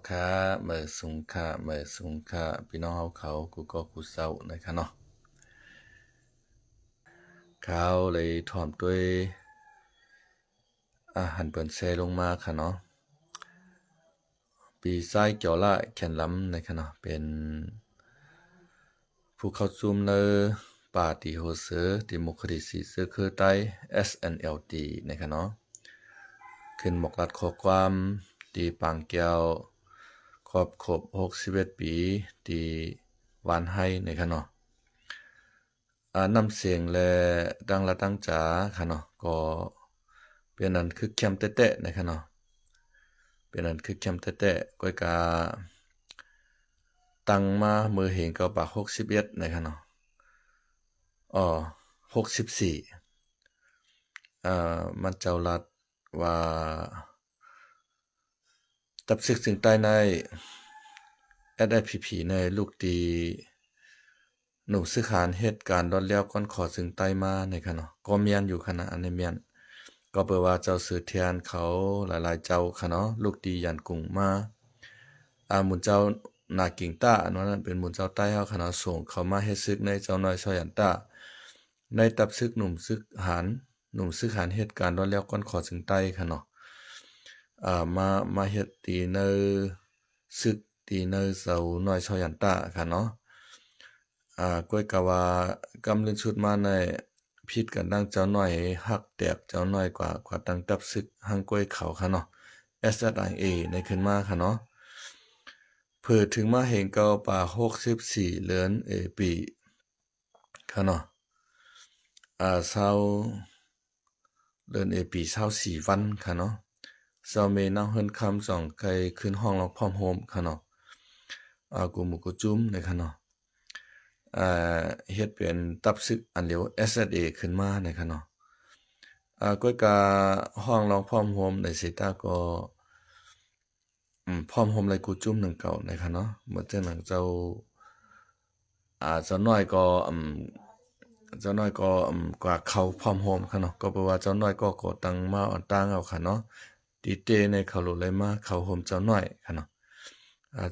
ค่ะเมื่อสุงค่ะพี่น้องเขากูก็กูเศร้านะคะเนาะเขาเลยถอมด้วยอาหารเปิ่นเซลงมาค่ะเนาะปีไส้เกี่ยวละแขนล้ำนะคะเนาะเป็นผู้เข้าซุ่มเลยป่าตีโฮเซอร์ดิโมคราซีเซอร์คือไต้ SNLD นะคะเนาะขึ้นหมกรัดข้อความตีปางแก้วครบ61ปีตีวานให้นะคะเนาะ น้ำเสียงและดังละดังจ๋าค่ะเนาะก็เป็นอันคือเข้มเตะๆนะคะเนาะเป็นอันคือเข้มเตะๆก้อยกาตั้งมามือเห็นก็ปาก61นะคะเนาะอ๋อ64มันเจ้าลัดว่าตับซึกถึงใต้ใน SIPP ในลูกตีหนูซื้อขานเหตุการณ์รอดแล้วก้อนขอซึ่งใต้มานะคะเนาะก็เมียนอยู่ขณะอันในเมียน ก็เปิดว่าเจ้าสือเทียนเขาหลายๆเจ้าค่ะเนาะลูกดียันกุ่งมาหมุนเจ้านากิ่งต้าอันนั้นเป็นหมุนเจ้าใต้เฮาค่ะเนาะส่งเขามาเฮ็ดซึกในเจ้าน้อยซอยยันต้าในตับซึกหนุ่มซึกหารหนุ่มซึกหารเหตุการณ์ร้อนแล้วก้อนขอถึงใต้ค่ะเนาะมาเฮ็ดตีเนอซึกตีเนอเสาน้อยซอยยันต้าค่ะเนาะก้อยกะว่ากำลึงชุดมาใน พิดกันดังเจ้าน้อยฮักแตกเจ้าน้อยกว่าตั้งตับซึกหังก้วยเขาค่ะเนาะ SSIA ในขึ้นมาค่ะเนาะเปิดถึงมาเห็นเกาป่า64เหลือนปีค่ะเนาะเศร้าเดือนปี24วันค่ะเนาะเศร้าเมนั่งเฮิรนคำสองใครขึ้นห้องล็อกพร้อมโฮมค่ะเนาะกูมุกุจุ้มในค่ะเนาะเฮ็ดเป็นตับซึกอันเดียว SSA ขึ้นมานะครับเนาะก้อยกาห้องรองพร้อมโฮมในเซตาก็พร้อมโฮมเลยกูจุ่มหนึ่งเก่านะครับเนาะเมื่อเจ้าหนังเจ้าเจ้าน้อยก็เจ้าน้อยก็กว่าเขาพร้อมโฮมค่ะเนาะก็แปลว่าเจ้าน้อยก็ก่อตั้งมาอ่อนตั้งเอาค่ะเนาะตีเตในเขาโหลเลยมาเขาโฮมเจ้าน้อยค่ะเนาะ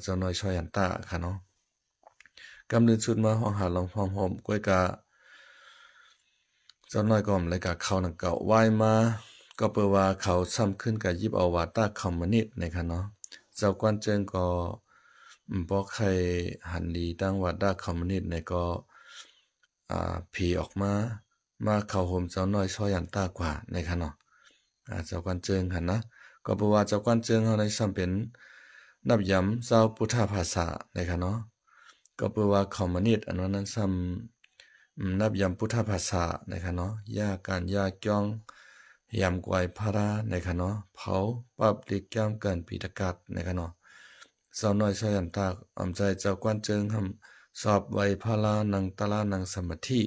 เจ้าน้อยช่วยอันตาค่ะเนาะกำเนิดชุดมาห้องหาลองพร้อมโฮมก้อยกาเจ้าน้อยก็เลยกะเขาหนังเก่าไหวมาก็เปิดว่าเขาซ้ำขึ้นกับยิบเอาวาตาคอมมิวนิสต์นะคะเนาะเจ้ากวนเจิงก็บ่ใครหันดีตั้งวาตาคอมมิวนิสต์ในก็ผีออกมาเข้าห่มเจ้าน้อยช่อยันตากว่านะคะเนาะเจ้ากวนเจิงหันนะก็เปิดว่าเจ้ากวนเจิงเฮาได้ซ้ำเป็นนับย้ำเจ้าพุทธภาษานะคะเนาะก็เปิดว่าคอมมิวนิสต์อันนั้นซ้ำนับยำพุทธภาษานะครับเนาะยาการยาจ้องยำกวยพารานะครับเนาะเผาปับลิกย่ำเกินปีตะกัดนะครับเนาะสาวน้อยชายันตากใจเจ้ากวนเจิงทำสอบไวพารานังตะลานังสมาธิ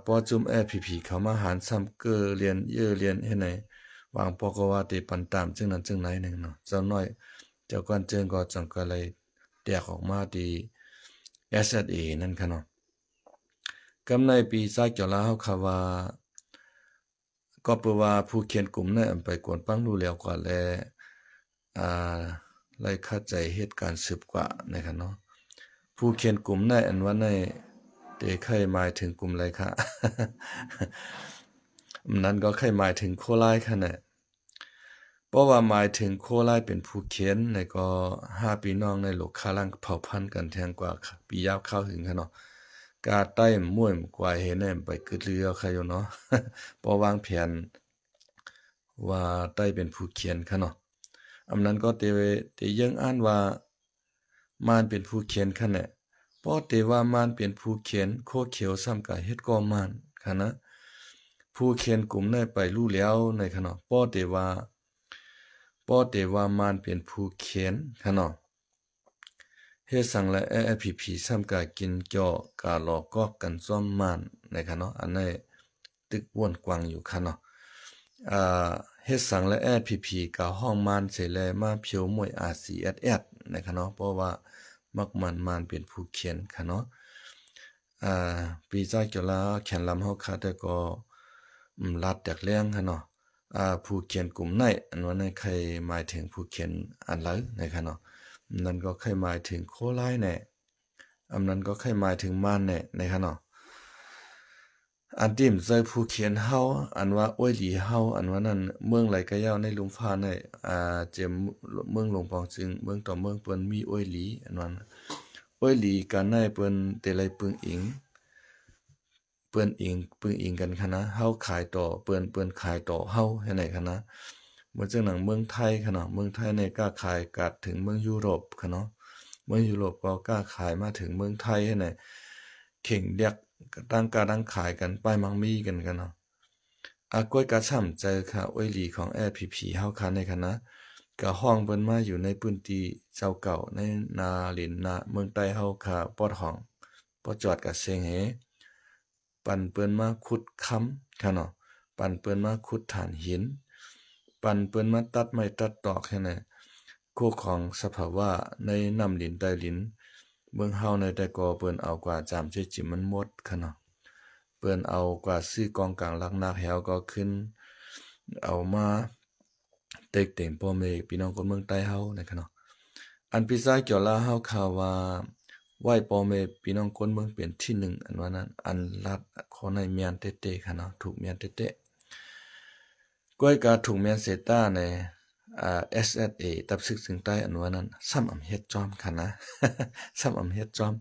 ปอจุมพีเขามาหารซ้ำเกอเรียนเรียนให้ไหนวางปกว่าติปันตามจึงนั้นจึงไหนหนึ่งเนาะเจ้าน้อยเจ้ากวนเจิงก็จังก็เลยแตกออกมาดี SSA นั่นค่ะเนาะกำในปีซาเกี่ยวลาเฮาค่ะว่าก็เปว่าผู้เขียนกลุ่มนั้นไปกวนปังดูแล้วกว่าแลอ่าไล่เข้าใจเหตุการณ์สืบกว่านะครับเนาะผู้เขียนกลุ่มนั้นอันว่าในเตเคยหมายถึงกลุ่มอะไรค่ะ นั้นก็เคยหมายถึงโคไลค่ะเนี่ยเพราะว่าหมายถึงโคไลเป็นผู้เขียนในก็5พี่น้องในโลกคาลังเผ่าพันธุ์กันแทงกว่าปียาวเข้าถึงค่ะเนาะกาใต้ม่วยกว่าเห็นไปกึดเรือใครอยู่เนาะ พอวางแผนว่าใต้เป็นผู้เขียนค่ะเนาะอำนั้นก็เตยังอ่านว่ามานเป็นผู้เขียนค่ะเนี่ยพอเตว่ามานเป็นผู้เขียนโคเขียวซ้ำกับเฮ็ดก็มานค่ะนะผู้เขียนกลุ่มได้ไปรู้แล้วในค่ะเนาะพอเตว่ามานเป็นผู้เขียนค่ะเนาะเฮ็ดสั่งและพีซ้ำกากินเจาะกาหลอกก็กันซ่อมมานนะคะเนาะอันนี้ตึกว่วนกวางอยู่ค่ะเนาะเฮ็ดสั่งและพีกาห้องมานเสแลมาเพียวมวย RCSS นะคะเนาะเพราะว่ามักมันเป็นผู้เขียนค่ะเนาะปีจากเกี่ยวลาแขนลำเฮาค่ะแต่ก็ลัดจากเลี้ยงค่ะเนาะ ผู้เขียนกลุ่มไหนอันว่าในใครหมายถึงผู้เขียนอันแล้วนะครับเนาะนั่นก็ใครหมายถึงโคไลแน่อันนั้นก็ใครหมายถึงมานแน่นะครับเนาะอันที่มใจผู้เขียนเฮาอันว่าอ้วยหลีเฮาอันว่านั้นเมืองไหลกะยาวในลุมฟ้าในเจมเมืองหลวงปองจึงเมืองต่อเมืองเปิ้นมีอ้วยหลีอันนั้นอ้วยหลีกันในเปิ้นเตไลปึงอิงเปิ้นอิงปึงอิงกันคณะเฮาขายต่อเปิ้นขายต่อเฮาให้ไหนคณะเมื่อจังหนังเมืองไทยคณะเมืองไทยในกล้าขายกัดถึงเมืองยุโรปคณะเมืองยุโรปก็กล้าขายมาถึงเมืองไทยให้ไหนเข่งเรียกตั้งการตั้งขายกันไปมังมีกันเนาะกล้วยกะช่ำเจอค่ะอ้วยหลีของLPPเฮาคันในคณะกะห้องเปิ้นมาอยู่ในพื้นที่เจ้าเก่าในนาหลินนาเมืองใต้เฮาค่ะปอดห้องปอจอดกะเซงเฮปั่นเปิ้นมาขุดค้ำค่ะเนาะปั่นเปิ้นมาขุดฐานหินปั่นเปิ้นมาตัดไม้ตัดตอกแค่นั้นคู่ของสภาวะในน้ำหลินใต้หลินเมืองเฮาในแต่ก่อเปิ้นเอากว่าจามเจจิมันหมดค่ะเนาะเปิ้นเอากว่าซื้อกองกลางลักนักแหวก็ขึ้นเอามาเต็กเต็งพ่อแม่พี่น้องคนเมืองใต้เฮานะครับเนาะอันพิซาเกี่ยวลาเฮาข่าวว่าไหว้พ่อแม่พี่น้องคนเมืองเป็นที่หนึ่งอันว่านั้นอันลัดขอในเมียนเตะๆค่ะเนาะถูกเมียนเตะๆก้อยกาถูกเมียนเซต้าในSSA ตับซึกถึงใต้อันว่านั้นซ้ำอำเฮ็ดจอมค่ะนะ ซ้ำอำเฮ็ดจอม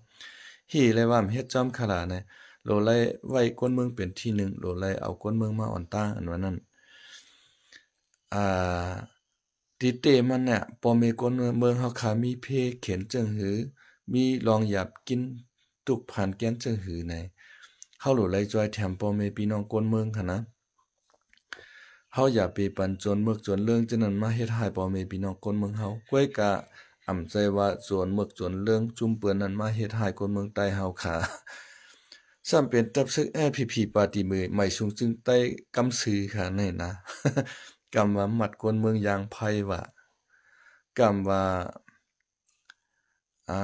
ฮีเลยว่าอำเฮ็ดจอมขลาเนี่ยโลไลไว้ก้นเมืองเป็นที่หนึ่งโลไลเอาก้นเมืองมาอ่อนตั้งอันว่านั้นติเตมันเนี่ยพอมีก้นเมืองเฮาขามีเพเขียนจังหือมีลองหยับกินตุกผ่านแก้นจังหือในเฮาโลไลจอยแถมพอมีพี่น้องก้นเมืองค่ะนะเฮาอย่าไปปันจนเมือกจนเรื่องจังนั้นมาเฮ็ดให้พ่อแม่พี่น้องคนเมืองเฮาก้วยกะอ่ำใจว่าจนเมือกจนเรื่องจุ่มเปื้อนนั้นมาเฮ็ดให้คนเมืองใต้เฮาค่ะซ้ำเป็นตับซึกLPPปาฏิมือใหม่สูงจึงใต้กำซื้อค่ะนี่นะ กำว่ามัดคนเมืองยางไผว่ากำว่าอ่า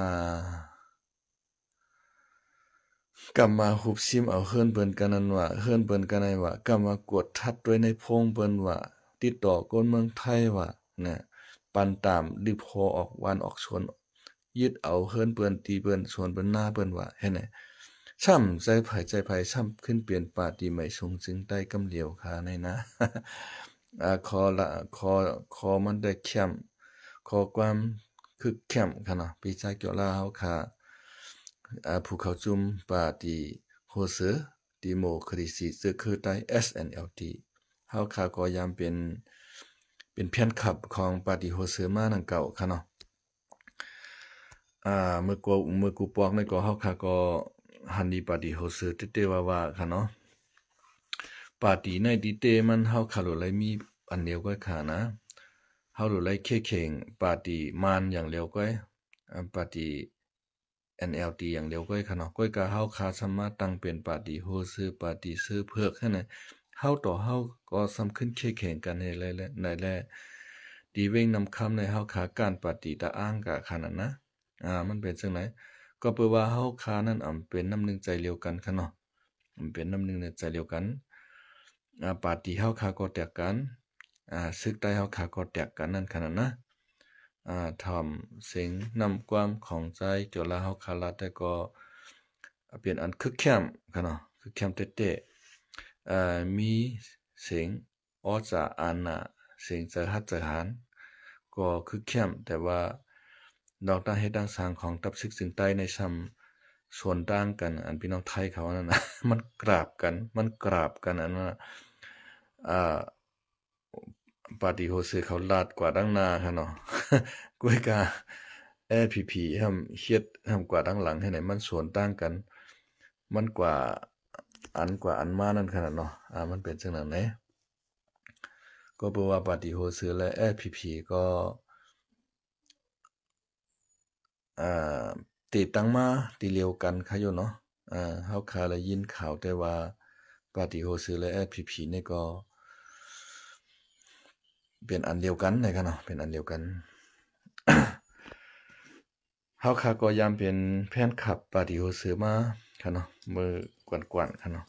กำมาหุบซิมเอาเฮิรนเปิ้นกันนั้นว่าเฮิรนเปิ้นกันในว่ากำมากดทัดด้วยในพงเปิ้นว่าติดต่อคนเมืองไทยว่าเนี่ยปันตามรีบพอออกวันออกชนยึดเอาเฮิรนเปิ้นตีเปิ้นชวนเปิ้นหน้าเปิ้นว่าเฮ็ดไหนช่ำใจไผช่ำขึ้นเปลี่ยนปาตีใหม่ทรงจึงได้กำเหลียวค่ะในนะ คอละคอมันได้เข้มคอความคึกเข้มค่ะเนาะปีชาเกี่ยวลาเฮาค่ะภูเขาจุมปาตีโฮเซอดิโมคราซีซึคือใต้ SNLD เฮาค่ะก็ยามเป็นเพียนขับของปาตีโฮเซอมานั่นเก่าค่ะเนาะเมื่อกูปอกในก็เฮาค่ะก็ฮันดีปาตีโฮเซอเตๆว่าค่ะเนาะปาตีในดิเตมันเฮาค่ะโลไลมีอันเดียวก็ค่ะนะเฮาโลไลเข่งปาตีมานอย่างเดียวก็ปาตี NLD อย่างเดียวก็ค่ะเนาะก้อยกะเฮาคาสามารถตั้งเป็นปาตีโฮซื้อปาตีซื้อเพือกให้น่ะเฮาต่อเฮาก็สำขึ้นแข่งกันในแลดีเว้งนำคำในเฮาขาการปาตีตะอ้างกะขนาดนะมันเป็นจังไหนก็เปิดว่าเฮาคานั้นเป็นน้ำหนึ่งใจเดียวกันค่ะเนาะมันเป็นน้ำหนึ่งในใจเดียวกันปาตีเฮาคาก็แตกกันซึกใต้เฮาคาก็แตกกันนั่นขนาดนะทำสิ่งนำความของใจเกี่ยวลาเฮาคาลาแต่ก็เปลี่ยนอันคึกเข้มค่ะเนาะคึกเข้มเตะมีเสียงออจาอานาเสียงใจฮัดใจหานก็คึกเข้มแต่ว่าดอกตั้งให้ดังสร้างของตับซึกจึงใต้ในซ้ำส่วนต่างกันอันพี่น้องไทยเขานั่นนะ มันกราบกันอันว่าปาฏิโฮเซเขาลาดกว่าดังหน้าค่ะเนาะ กวยกาLPP เฮ็ดกว่าดังหลังให้ไหนมันสวนต่างกันมันกว่าอันมานั่นขนาดเนาะมันเป็นจังนั้นแหละก็เพราะว่าปาฏิโฮเซและLPP ก็ติดตั้งมาตีเลียวกันค่ะอยู่เนาะเฮาคาได้ยินข่าวแต่ว่าปาฏิโฮเซและ LPP นี่ก็เป็นอันเดียวกันนะครับเนาะเป็นอันเดียวกัน เฮาคาก็ยามเป็นแฟนคลับปาฏิโฮเซมาค่ะเนาะมือกวนๆค่ะเนาะ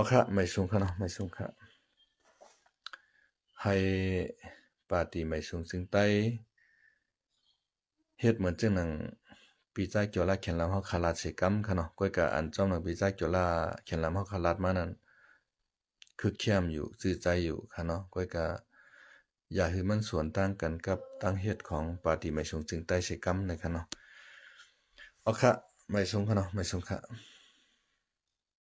ค่ะไม่สูงค่ะเนาะไม่สูงค่ะ ให้ปาร์ตี้ไม่สูงซึ่งใต้เฮ็ดเหมือนจังหนังปีใจเกี่ยวลาเขียนลำเฮาคาลาดเสกัมค่ะเนาะก้อยกะอันจ้อมหนังปีใจเกี่ยวลาเขียนลำเฮาคาลาดมานั้นคือเข้มอยู่ซื่อใจอยู่ค่ะเนาะก้อยกะอย่าให้มันสวนต่างกันกับตั้งเฮ็ดของปาร์ตี้ไม่สูงจึงใต้เสกัมนะคะเนาะเอาค่ะไม่สูงค่ะเนาะไม่สูงค่ะ